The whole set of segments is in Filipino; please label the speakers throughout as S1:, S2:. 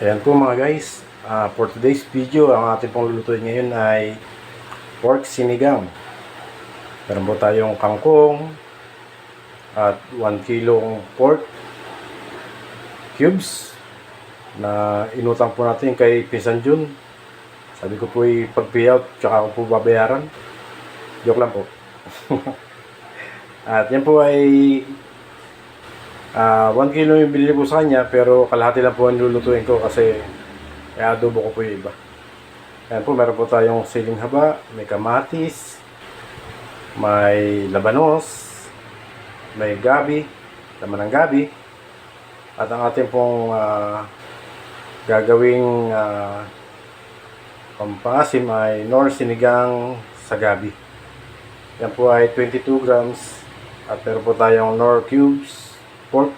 S1: Ayan po mga guys, for today's video, ang ating pong lulutuin ngayon ay pork sinigang. Meron po tayong kangkong at 1 kilong pork cubes na inutang po natin kay Pinsan Jun. Sabi ko po pag-payout, tsaka ako po babayaran. Joke lang po. At yan po ay 1 kilo yung binili ko sa kanya, pero kalahati lang po ang lulutuin ko kasi adobo ko po yung iba. Ayan po, meron po tayong siling haba, may kamatis, may labanos, may gabi, laman ng gabi, at ang ating pong gagawing pampasim ay nor sinigang sa gabi. Yan po ay 22 grams at meron po tayong nor cubes pork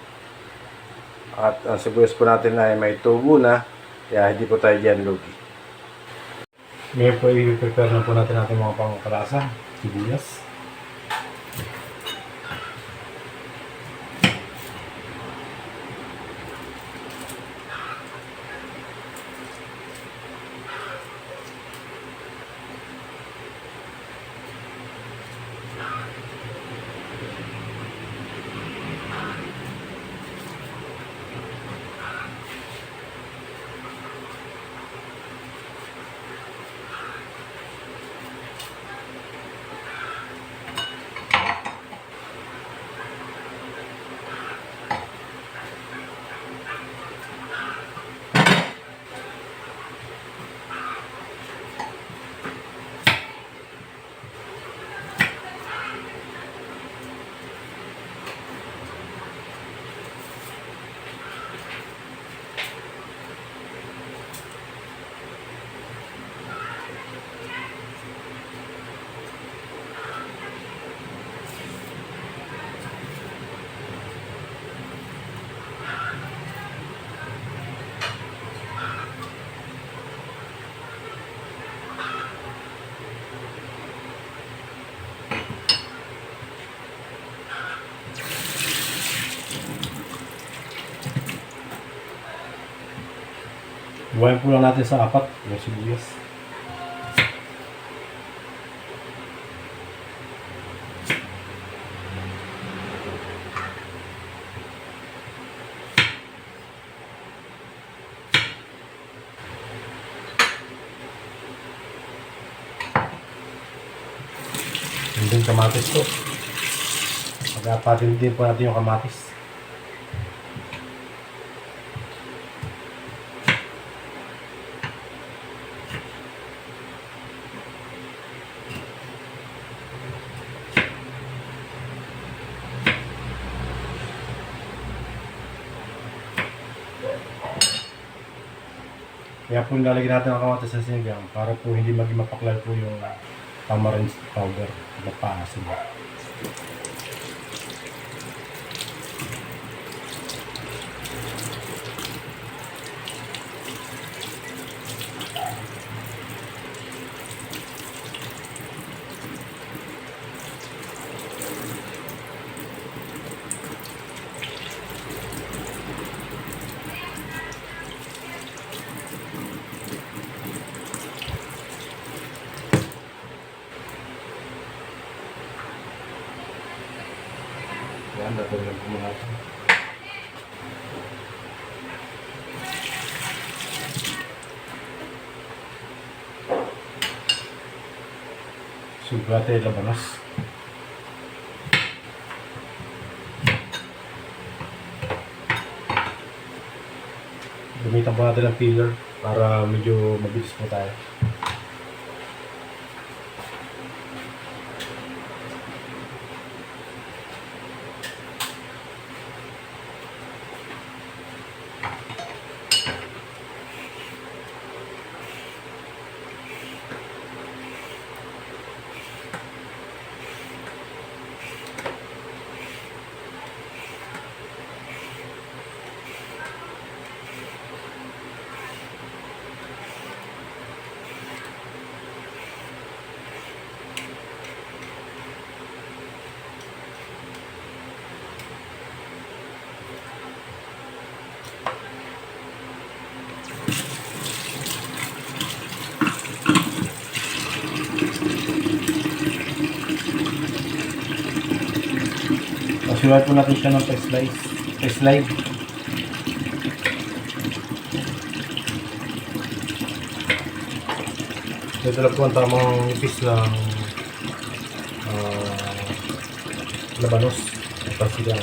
S1: at ang sibuyas po natin ay may tubo na, kaya hindi po tayo dyan lugi. Ngayon po i-prepare na po natin ating mga pangkalasa, sibuyas. Buhayin po lang natin sa apat yung sibuyas. And then kamatis po. Pag-apatin din po natin yung kamatis. Kaya po nilalagyan natin ang kamatis sa sinigang para po hindi maging mapaklal po yung tamarind powder na paasin. Yan, natuloy po muna ito. Sugat ay labanos. Gamitan po natin ng peeler para medyo mabilis po tayo. Susulat po natin siya ng pa-slide. Ito lang po ang tamang ipis ng labanos. Ito sila.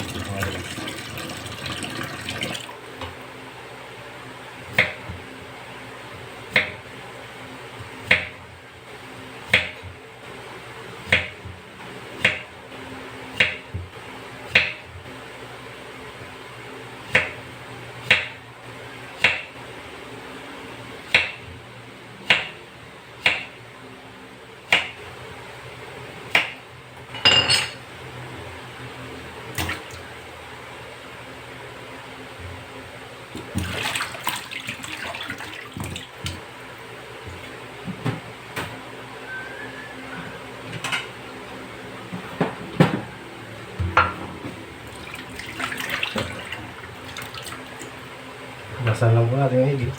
S1: Basahan lang po natin yung higit.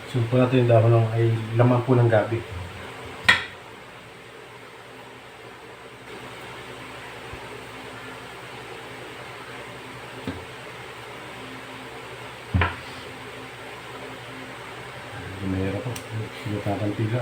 S1: So po natin yung dahon ay laman po ng gabi. Mayroon po. Sinutatan pila.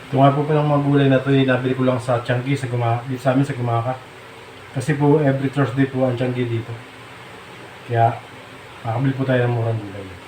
S1: Ito nga po palang mga gulay na ito, nabili ko lang sa Tianggi dito sa amin sa Gumaka. Kasi po every Thursday po ang Tianggi dito. Kaya makakabili po tayo ng murang gulay.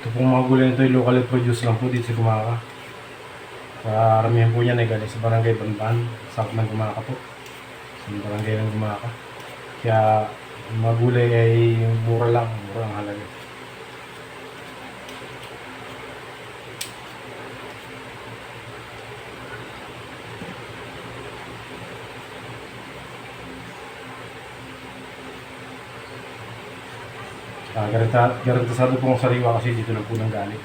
S1: Ito pong mga gulay nito ay locally produced lang po dito sa Gumaka. Karamihan po niyan ay galing sa barangay Banban, south ng Gumaka po. Sa barangay ng Gumaka. Kaya mga gulay ay mura lang halaga. Garantisado pong sariwa kasi dito lang po nang galing.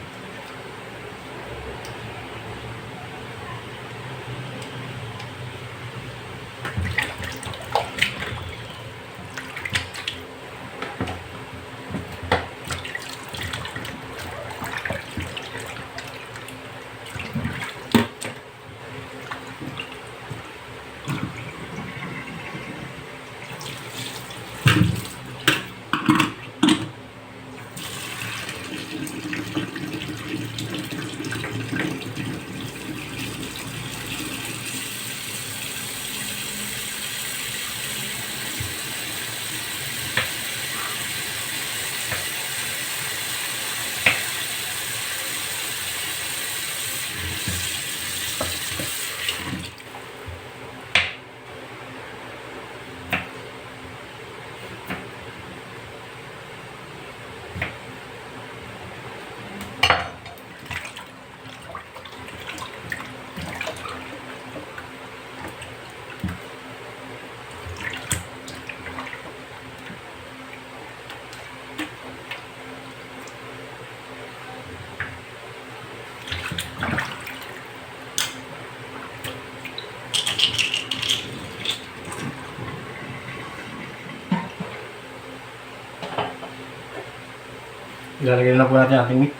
S1: Ilalagay na po natin ang ating meat.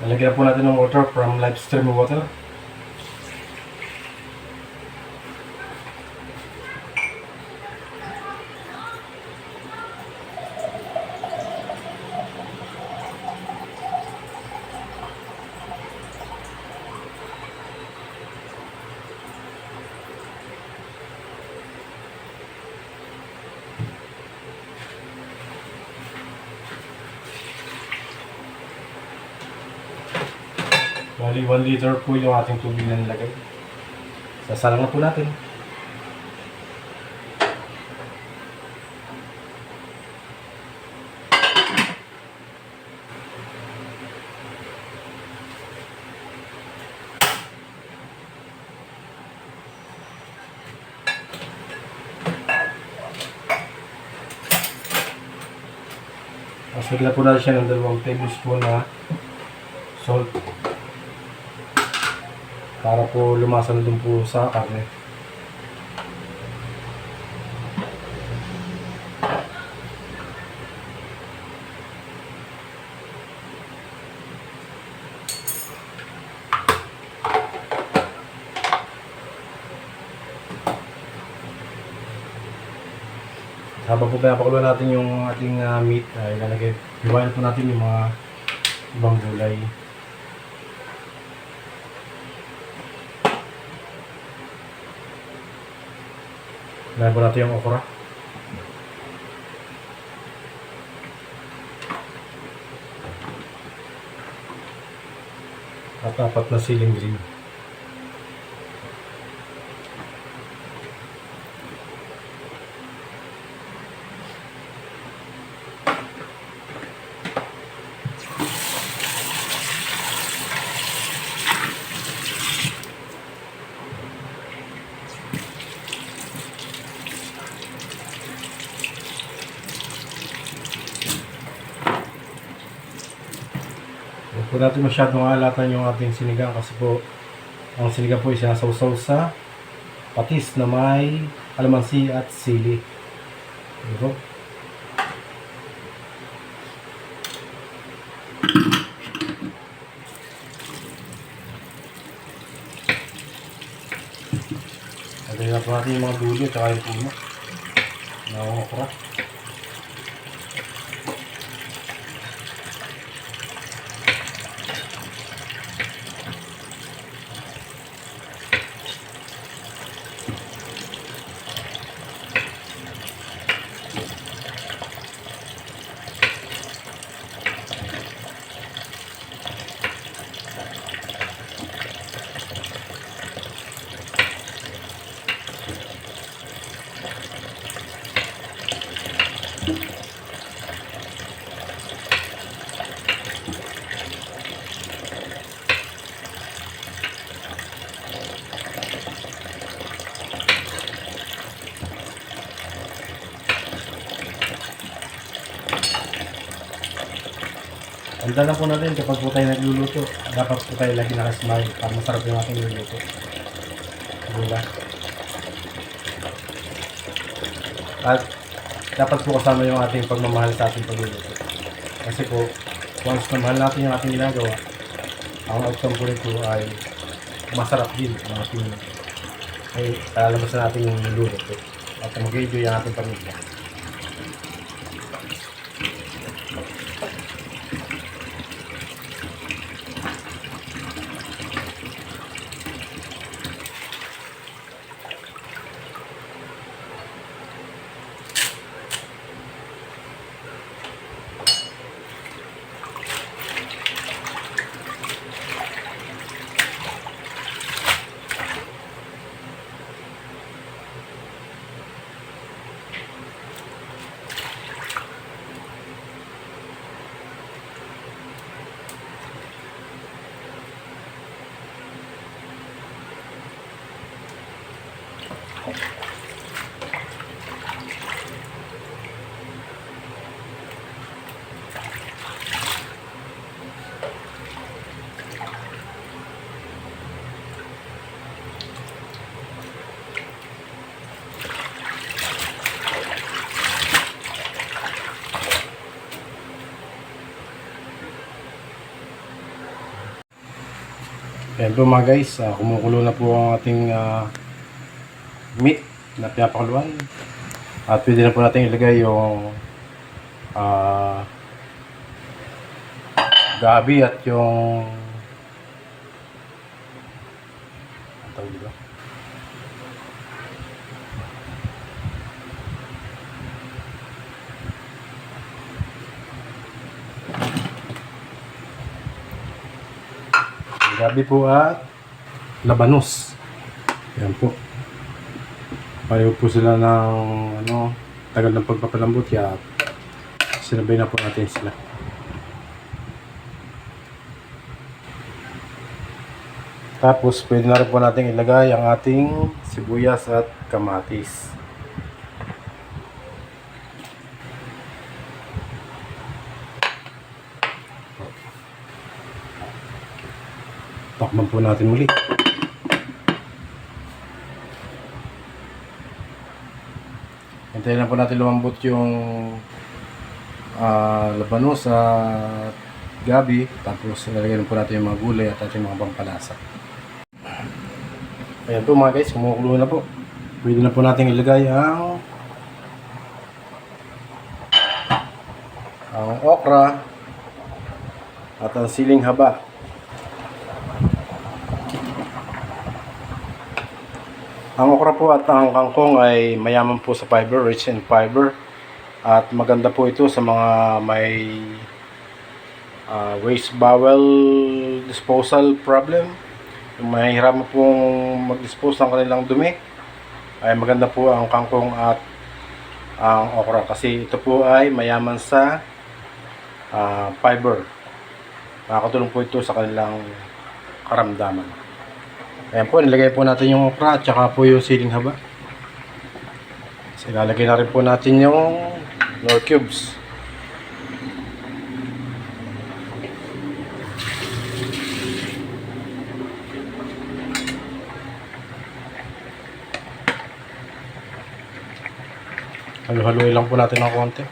S1: Lalagyan po natin ng water from live stream water. Bali, 1 liter po yung ating tubig na nilagay. Sasalang na po natin. Lagyan po natin siya ng 2 tablespoon na salt para po lumasa na dun po sa karne. Habang po pinapakuluan natin yung ating meat, ay ilalagay, iwain po natin yung mga ibang gulay. Ilalagay po natin yung okra. At 4 na siling green. Huwag po natin masyadong alatan yung ating sinigang kasi po ang sinigang po ay sinasawsaw sa patis na may kalamansi at sili. Diba? Lagyan na po natin yung mga dulo at saka yung puno na okra. Tanda na po natin kapag po tayo nagluluto, dapat po tayo lagi nakasmile para masarap yung ating luluto. Diba? At dapat po kasama yung ating pagmamahal sa ating pagluluto. Kasi po, once na mahal natin yung ating ginagawa, ang outcome po nito ay masarap din ang ating ay lalabas na natin yung luluto. At mag-enjoy yung ating pamilya. Ayan po mga guys, kumukulo na po ang ating meat na pinapakuluan. At pwede na po natin ilagay yung gabi at yung ang tawag dito? Gabi po at labanos. Yan po. Pareho po sila ng tagal ng pagpapalambot, kaya sinabay na po natin sila. Tapos pwede na rin po natin ilagay ang ating sibuyas at kamatis. Takpan po natin muli. Hintayin na po natin lumambot yung labanos at gabi. Tapos ilalagay po natin yung mga gulay at ating mga pampalasa. Ayan po mga guys, kumukulo na po. Pwede na po natin ilagay ang okra at ang siling haba. Ang okra po at ang kangkong ay mayaman po sa fiber, rich in fiber. At maganda po ito sa mga may waste bowel disposal problem. Yung mahihirapan pong mag-dispose ng kanilang dumi, ay maganda po ang kangkong at ang okra. Kasi ito po ay mayaman sa fiber. Nakakatulong po ito sa kanilang karamdaman. Ayan po, nilagay po natin yung okra at saka po yung siling haba. So, ilalagay na rin po natin yung Knorr cubes. Halo-haloy lang po natin ng konti.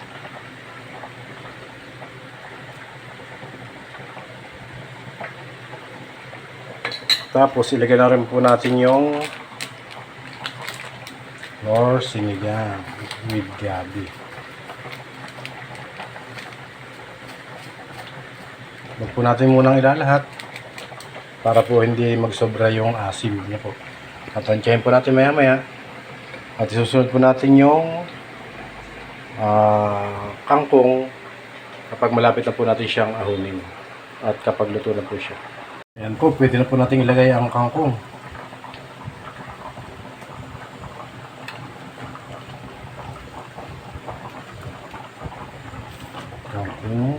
S1: Tapos ilagay na rin po natin yung Knorr sinigang with gabi. Huwag po natin munang ilalahat para po hindi magsobra yung asim niya po. At tansyahin po natin maya maya. At isusunod po natin yung kangkong kapag malapit na po natin siyang ahunin. At kapag luto na po siya. Ayan po, pwede na po natin ilagay ang kangkong. Kangkong.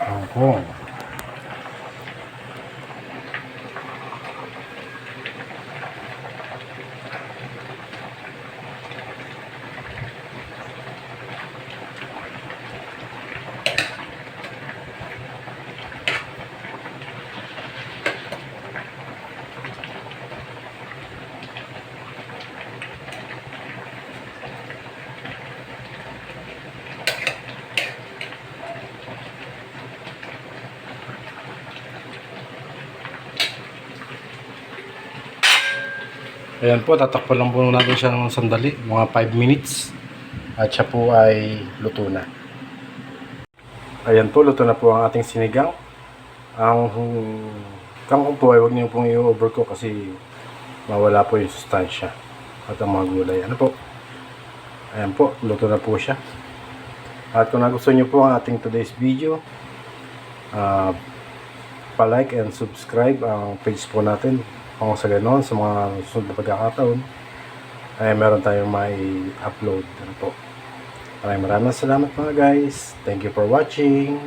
S1: Kangkong. Ayan po, tatakpan lang po natin siya ng sandali, mga 5 minutes. At siya po ay luto na. Ayan po, luto na po ang ating sinigang. Ang kangkong po ay huwag niyo pong i-overcook kasi mawala po yung sustansya at ang mga gulay. Ano po? Ayan po, luto na po siya. At kung nagustuhan niyo po ang ating today's video, pa-like and subscribe ang page po natin. Kung sa ganon, sa mga susunod na pagkakataon, ay meron tayong may upload. Ano po? Maraming salamat mga guys. Thank you for watching.